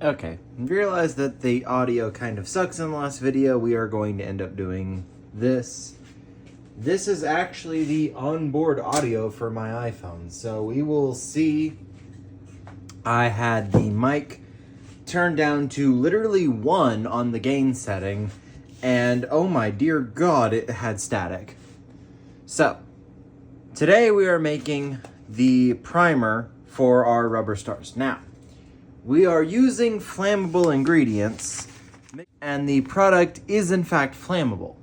Okay, realize that the audio kind of sucks in the last video. We are going to end up doing this. This is actually the onboard audio for my iPhone. So we will see. I had the mic turned down to literally 1 on the gain setting, and oh my dear God, it had static. So, today we are making the primer for our rubber stars. Now, we are using flammable ingredients, and the product is in fact flammable.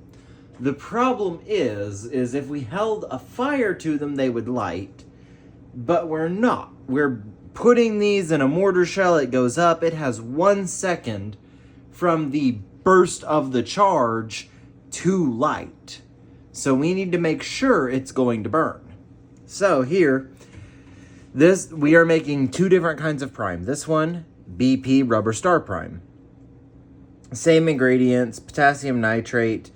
The problem is if we held a fire to them, they would light, but we're not. We're putting these in a mortar shell, it goes up, it has 1 second from the burst of the charge to light. So we need to make sure it's going to burn. So here, we are making 2 different kinds of prime. This one, BP Rubber Star Prime. Same ingredients, potassium nitrate,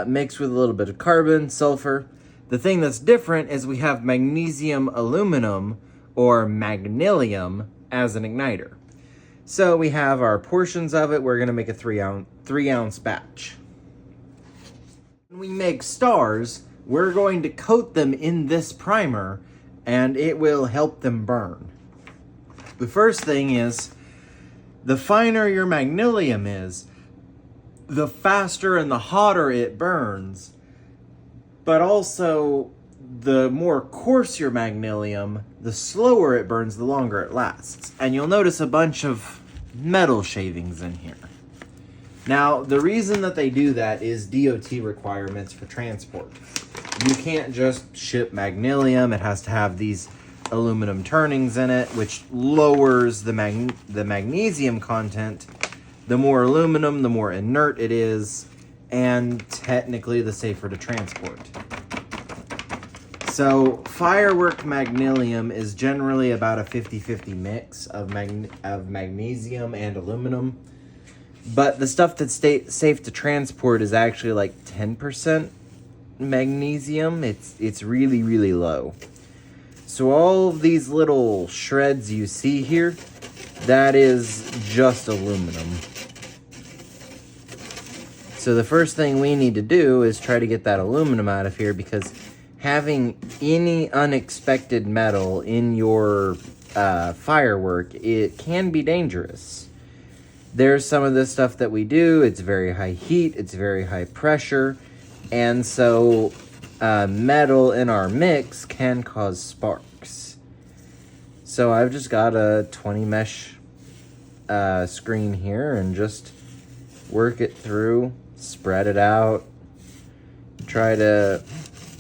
mixed with a little bit of carbon, sulfur. The thing that's different is we have magnesium aluminum, or magnesium, as an igniter. So we have our portions of it. We're going to make a 3 ounce batch. When we make stars, we're going to coat them in this primer, and it will help them burn. The first thing is, the finer your magnesium is, the faster and the hotter it burns, but also the more coarse your magnesium, the slower it burns, the longer it lasts. And you'll notice a bunch of metal shavings in here. Now, the reason that they do that is DOT requirements for transport. You can't just ship magnesium. It has to have these aluminum turnings in it, which lowers the magnesium content. The more aluminum, the more inert it is, and technically the safer to transport. So firework magnesium is generally about a 50-50 mix of magnesium and aluminum. But the stuff that's safe to transport is actually like 10% magnesium. It's really, really low. So all of these little shreds you see here, that is just aluminum. So the first thing we need to do is try to get that aluminum out of here, because having any unexpected metal in your firework, it can be dangerous. There's some of this stuff that we do, it's very high heat, it's very high pressure, and so metal in our mix can cause sparks. So I've just got a 20 mesh screen here and just work it through, spread it out,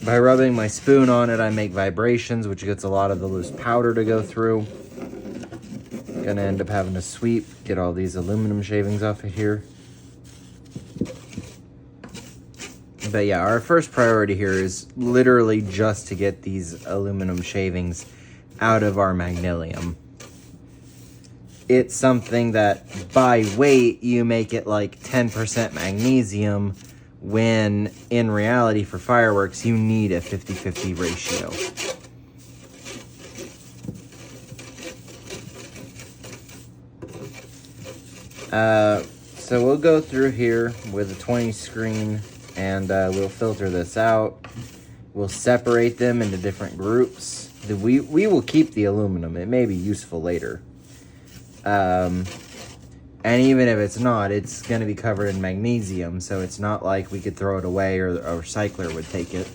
by rubbing my spoon on it, I make vibrations, which gets a lot of the loose powder to go through. Gonna end up having to sweep, get all these aluminum shavings off of here. But yeah, our first priority here is literally just to get these aluminum shavings out of our magnesium. It's something that by weight, you make it like 10% magnesium, when in reality for fireworks, you need a 50-50 ratio. So we'll go through here with a 20 screen, and we'll filter this out. We'll separate them into different groups. We will keep the aluminum. It may be useful later. And even if it's not, it's going to be covered in magnesium, so it's not like we could throw it away or a recycler would take it.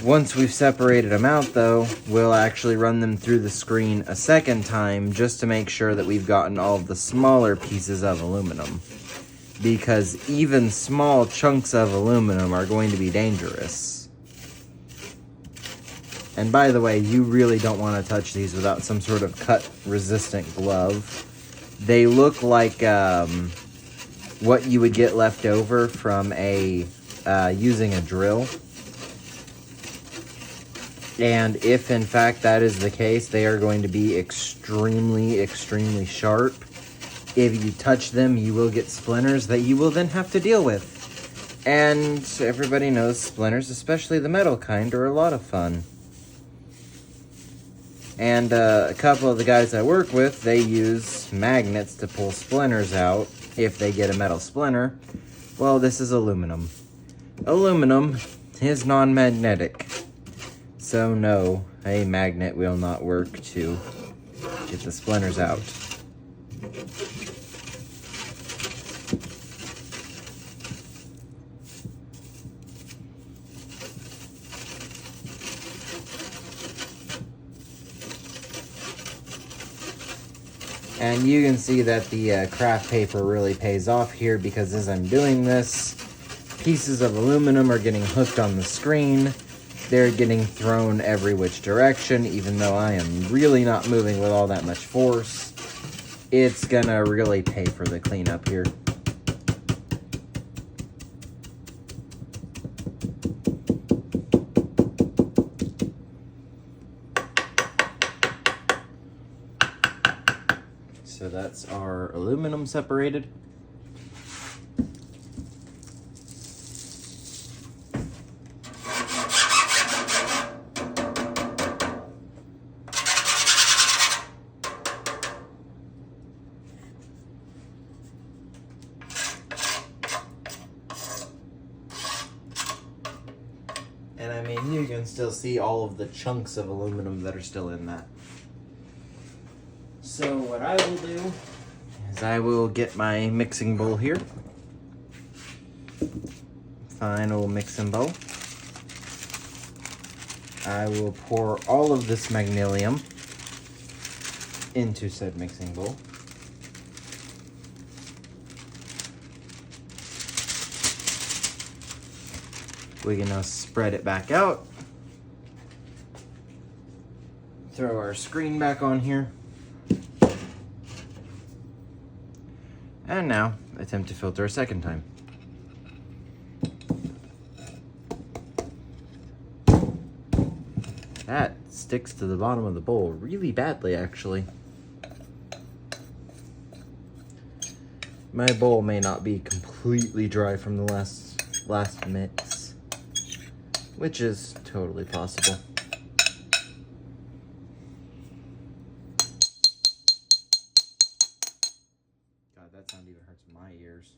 Once we've separated them out, though, we'll actually run them through the screen a second time just to make sure that we've gotten all of the smaller pieces of aluminum. Because even small chunks of aluminum are going to be dangerous. And by the way, you really don't want to touch these without some sort of cut-resistant glove. They look like what you would get left over from using a drill. And if in fact that is the case, they are going to be extremely, extremely sharp. If you touch them, you will get splinters that you will then have to deal with. And everybody knows splinters, especially the metal kind, are a lot of fun. And a couple of the guys I work with, they use magnets to pull splinters out if they get a metal splinter. Well, this is aluminum. Aluminum is non-magnetic. So no, a magnet will not work to get the splinters out. And you can see that the craft paper really pays off here, because as I'm doing this, pieces of aluminum are getting hooked on the screen. They're getting thrown every which direction, even though I am really not moving with all that much force. It's gonna really pay for the cleanup here. So that's our aluminum separated. And I mean, you can still see all of the chunks of aluminum that are still in that. So what I will do is I will get my mixing bowl here. Fine old mixing bowl. I will pour all of this magnesium into said mixing bowl. We can now spread it back out. Throw our screen back on here. And now, attempt to filter a second time. That sticks to the bottom of the bowl really badly, actually. My bowl may not be completely dry from the last mix, which is totally possible. God, that sound even hurts my ears.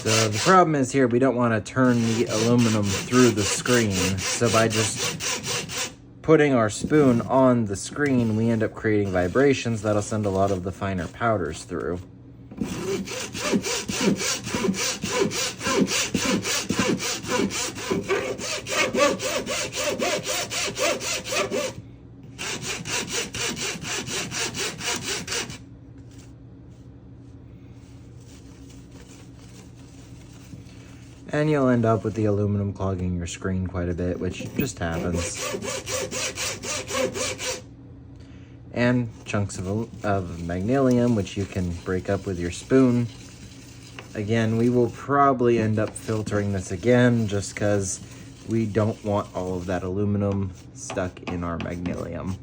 So the problem is here, we don't want to turn the aluminum through the screen. So by just putting our spoon on the screen, we end up creating vibrations that'll send a lot of the finer powders through. And you'll end up with the aluminum clogging your screen quite a bit, which just happens. And chunks of magnesium, which you can break up with your spoon. Again, we will probably end up filtering this again, just because we don't want all of that aluminum stuck in our magnesium.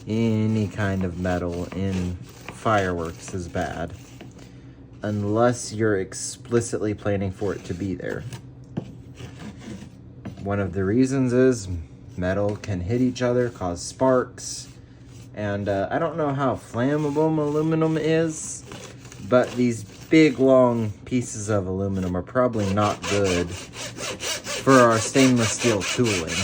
Any kind of metal in fireworks is bad, unless you're explicitly planning for it to be there. One of the reasons is metal can hit each other, cause sparks, and I don't know how flammable aluminum is, but these big long pieces of aluminum are probably not good for our stainless steel tooling.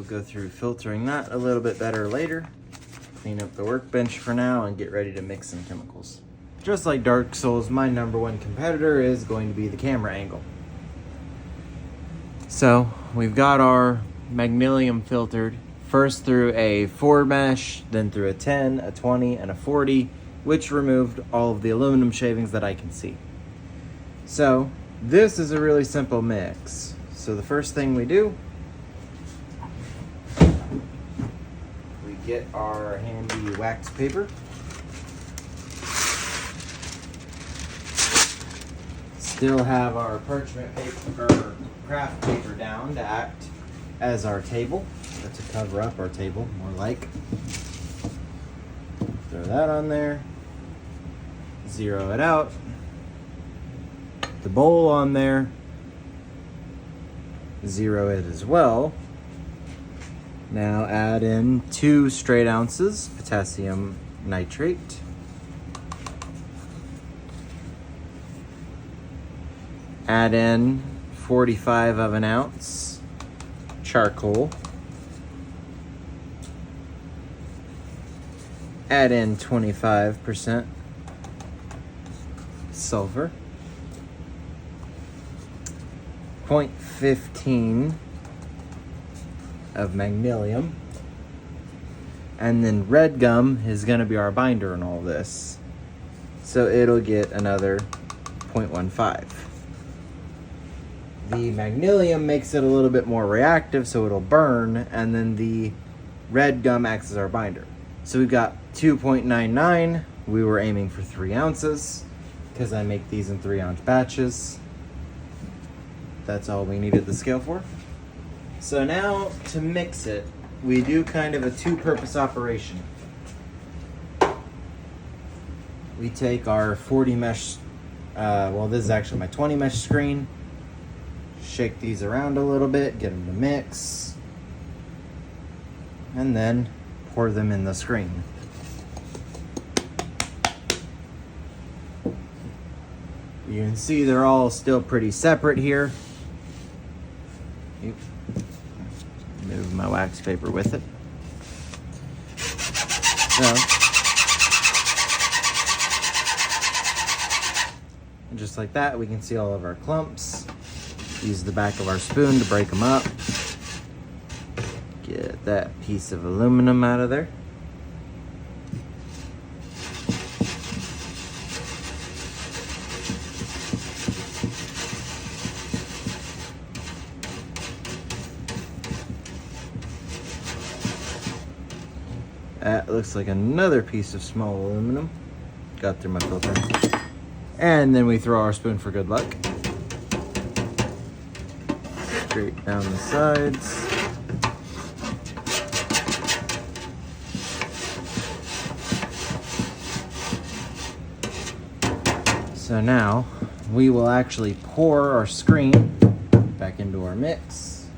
go through filtering that a little bit better later. Clean up the workbench for now and get ready to mix some chemicals. Just like Dark Souls, my #1 competitor is going to be the camera angle. So we've got our magnesium filtered, first through a 4 mesh, then through a 10, a 20, and a 40, which removed all of the aluminum shavings that I can see. So this is a really simple mix. So the first thing we do, we get our handy wax paper. Still have our parchment paper or craft paper down to act as our table, or to cover up our table, more like. Throw that on there. Zero it out. The bowl on there. Zero it as well. Now add in 2 straight ounces potassium nitrate. Add in 45 of an ounce charcoal. Add in 25% sulfur. 0.15 of magnesium. And then red gum is going to be our binder in all this. So it'll get another 0.15. The magnesium makes it a little bit more reactive, so it'll burn, and then the red gum acts as our binder. So we've got 2.99. We were aiming for 3 ounces because I make these in 3-ounce batches. That's all we needed the scale for. So now to mix it, we do kind of a 2-purpose operation. We take our 40 mesh, this is actually my 20 mesh screen. Shake these around a little bit, get them to mix, and then pour them in the screen. You can see they're all still pretty separate here. Move my wax paper with it. So, and just like that, we can see all of our clumps. Use the back of our spoon to break them up. Get that piece of aluminum out of there. That looks like another piece of small aluminum. Got through my filter. And then we throw our spoon for good luck. Straight down the sides. So now we will actually pour our screen back into our mix.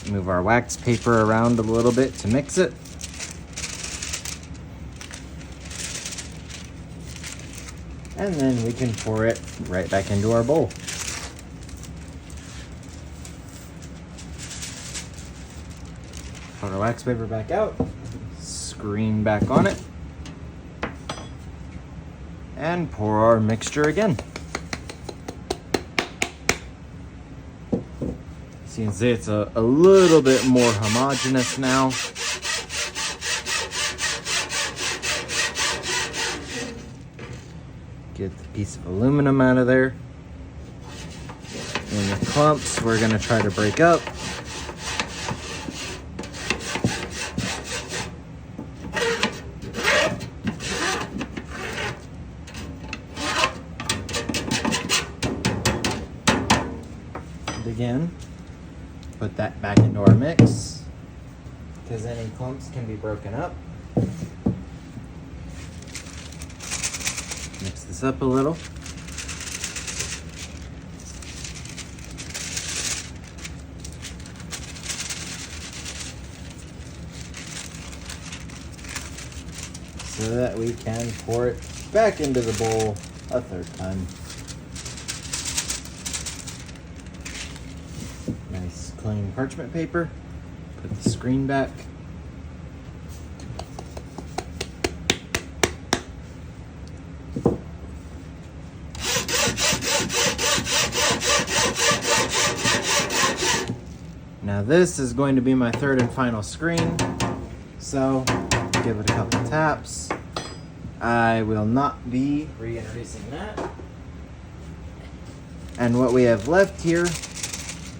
Move our wax paper around a little bit to mix it. And then we can pour it right back into our bowl. Put our wax paper back out, screen back on it, and pour our mixture again. So you can see it's a little bit more homogeneous now. Get the piece of aluminum out of there. And the clumps we're going to try to break up. And again, put that back into our mix because any clumps can be broken up. Mix this up a little. So that we can pour it back into the bowl a third time. Nice clean parchment paper, put the screen back. Now this is going to be my third and final screen, so give it a couple taps. I will not be reintroducing that. And what we have left here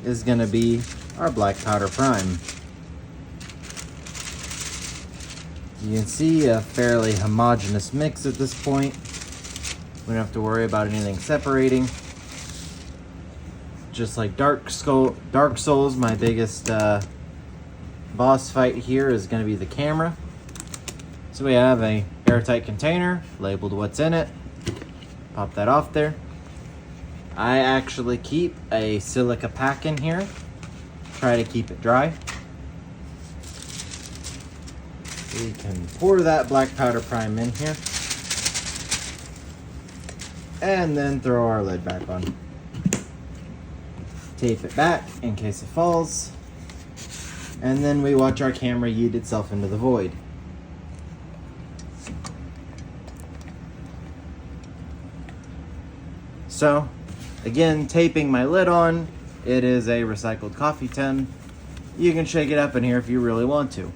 is going to be our black powder prime. You can see a fairly homogeneous mix at this point. We don't have to worry about anything separating. Just like Dark Souls, my biggest boss fight here is going to be the camera. So we have a airtight container labeled what's in it. Pop that off there. I actually keep a silica pack in here. Try to keep it dry. We can pour that black powder prime in here. And then throw our lid back on. Tape it back in case it falls. And then we watch our camera yeet itself into the void. So, again, taping my lid on, it is a recycled coffee tin. You can shake it up in here if you really want to.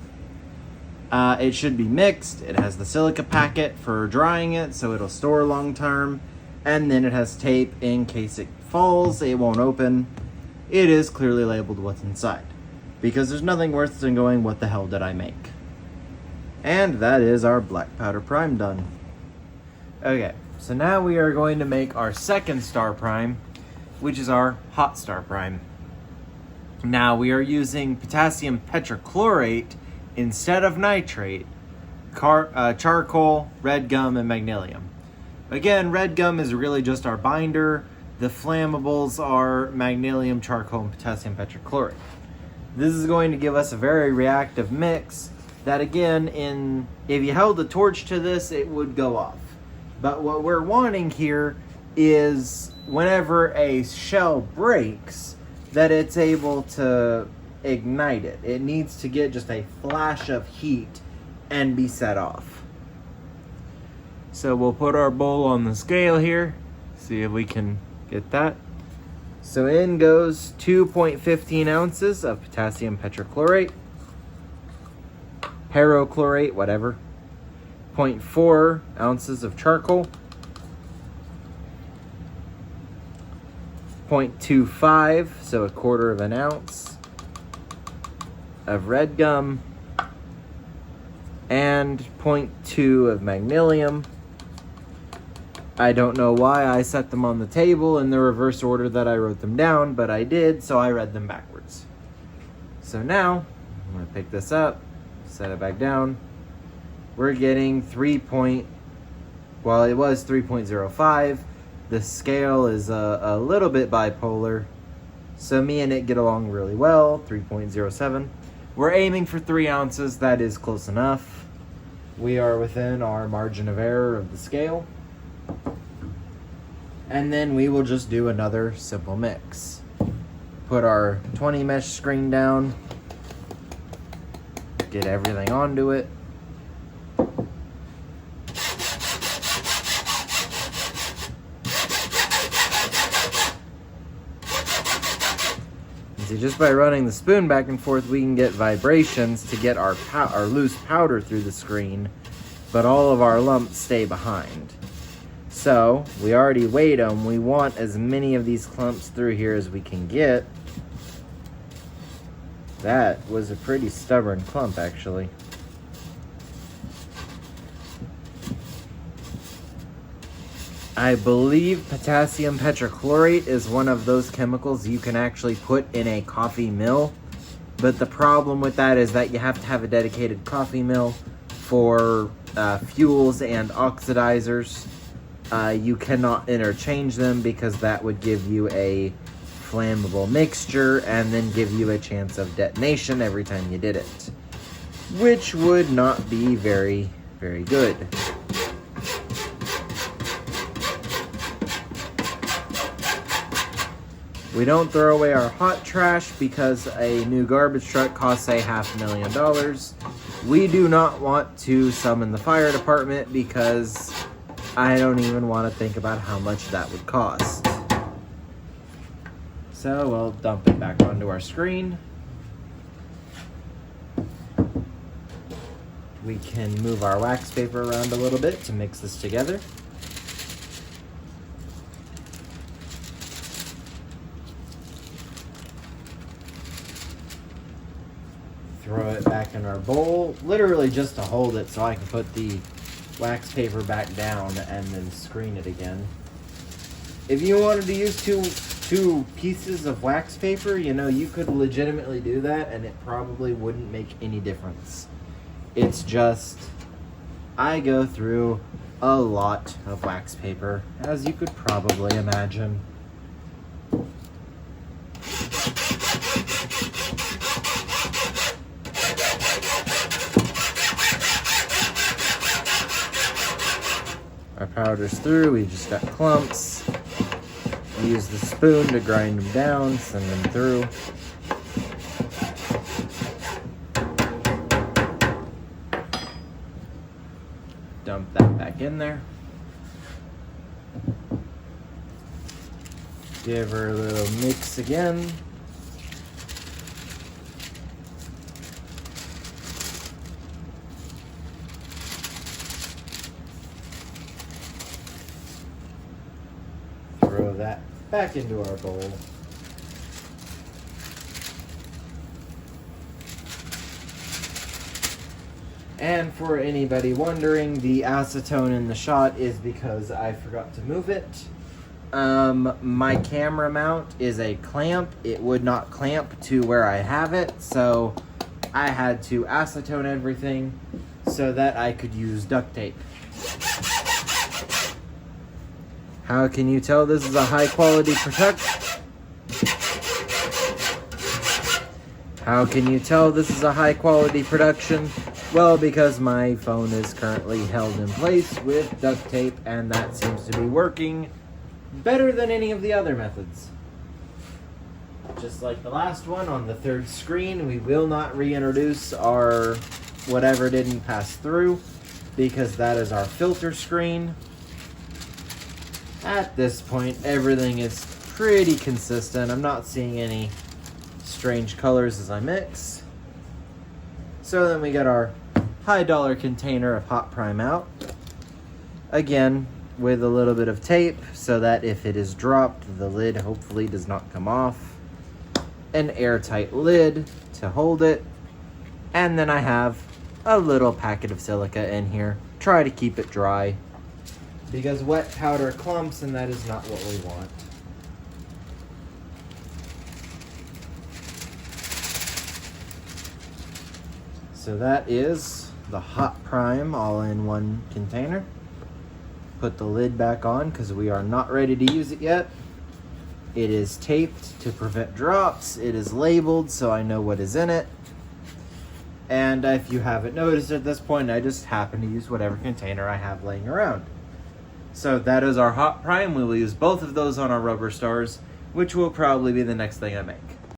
It should be mixed. It has the silica packet for drying it, so it'll store long term. And then it has tape in case it falls, it won't open. It is clearly labeled what's inside. Because there's nothing worse than going, what the hell did I make? And that is our black powder prime done. Okay, so now we are going to make our second star prime, which is our hot star prime. Now we are using potassium perchlorate instead of nitrate, charcoal, red gum, and magnesium. Again, red gum is really just our binder. The flammables are magnesium, charcoal, and potassium perchlorate. This is going to give us a very reactive mix that, again, if you held a torch to this, it would go off. But what we're wanting here is whenever a shell breaks, that it's able to ignite it. It needs to get just a flash of heat and be set off. So we'll put our bowl on the scale here, see if we can get that. So in goes 2.15 ounces of potassium perchlorate, perchlorate, whatever, 0.4 ounces of charcoal, 0.25, so a quarter of an ounce of red gum, and 0.2 of magnesium. I don't know why I set them on the table in the reverse order that I wrote them down, but I did, so I read them backwards. So now, I'm going to pick this up, set it back down. We're getting it was 3.05. The scale is a little bit bipolar, so me and it get along really well, 3.07. We're aiming for 3 ounces, that is close enough. We are within our margin of error of the scale. And then we will just do another simple mix. Put our 20 mesh screen down. Get everything onto it. See, just by running the spoon back and forth, we can get vibrations to get our loose powder through the screen, but all of our lumps stay behind. So, we already weighed them. We want as many of these clumps through here as we can get. That was a pretty stubborn clump, actually. I believe potassium perchlorate is one of those chemicals you can actually put in a coffee mill. But the problem with that is that you have to have a dedicated coffee mill for fuels and oxidizers. You cannot interchange them because that would give you a flammable mixture and then give you a chance of detonation every time you did it, which would not be very, very good. We don't throw away our hot trash because a new garbage truck costs a $500,000. We do not want to summon the fire department because I don't even want to think about how much that would cost. So we'll dump it back onto our screen. We can move our wax paper around a little bit to mix this together. Throw it back in our bowl, literally just to hold it so I can put the wax paper back down and then screen it again. If you wanted to use two pieces of wax paper, you know, you could legitimately do that and it probably wouldn't make any difference. It's just, I go through a lot of wax paper, as you could probably imagine. Our powder's through, we just got clumps. Use the spoon to grind them down, send them through. Dump that back in there. Give her a little mix again. Throw that back into our bowl. And for anybody wondering, the acetone in the shot is because I forgot to move it. My camera mount is a clamp. It would not clamp to where I have it, so I had to acetone everything so that I could use duct tape. How can you tell this is a high quality production? How can you tell this is a high quality production? Well, because my phone is currently held in place with duct tape, and that seems to be working better than any of the other methods. Just like the last one on the third screen, we will not reintroduce our whatever didn't pass through because that is our filter screen. At this point, everything is pretty consistent. I'm not seeing any strange colors as I mix. So then we get our high dollar container of hot prime out. Again, with a little bit of tape so that if it is dropped, the lid hopefully does not come off. An airtight lid to hold it. And then I have a little packet of silica in here. Try to keep it dry because wet powder clumps and that is not what we want. So that is the hot prime all in one container. Put the lid back on because we are not ready to use it yet. It is taped to prevent drops. It is labeled so I know what is in it. And if you haven't noticed at this point, I just happen to use whatever container I have laying around. So that is our hot prime. We will use both of those on our rubber stars, which will probably be the next thing I make.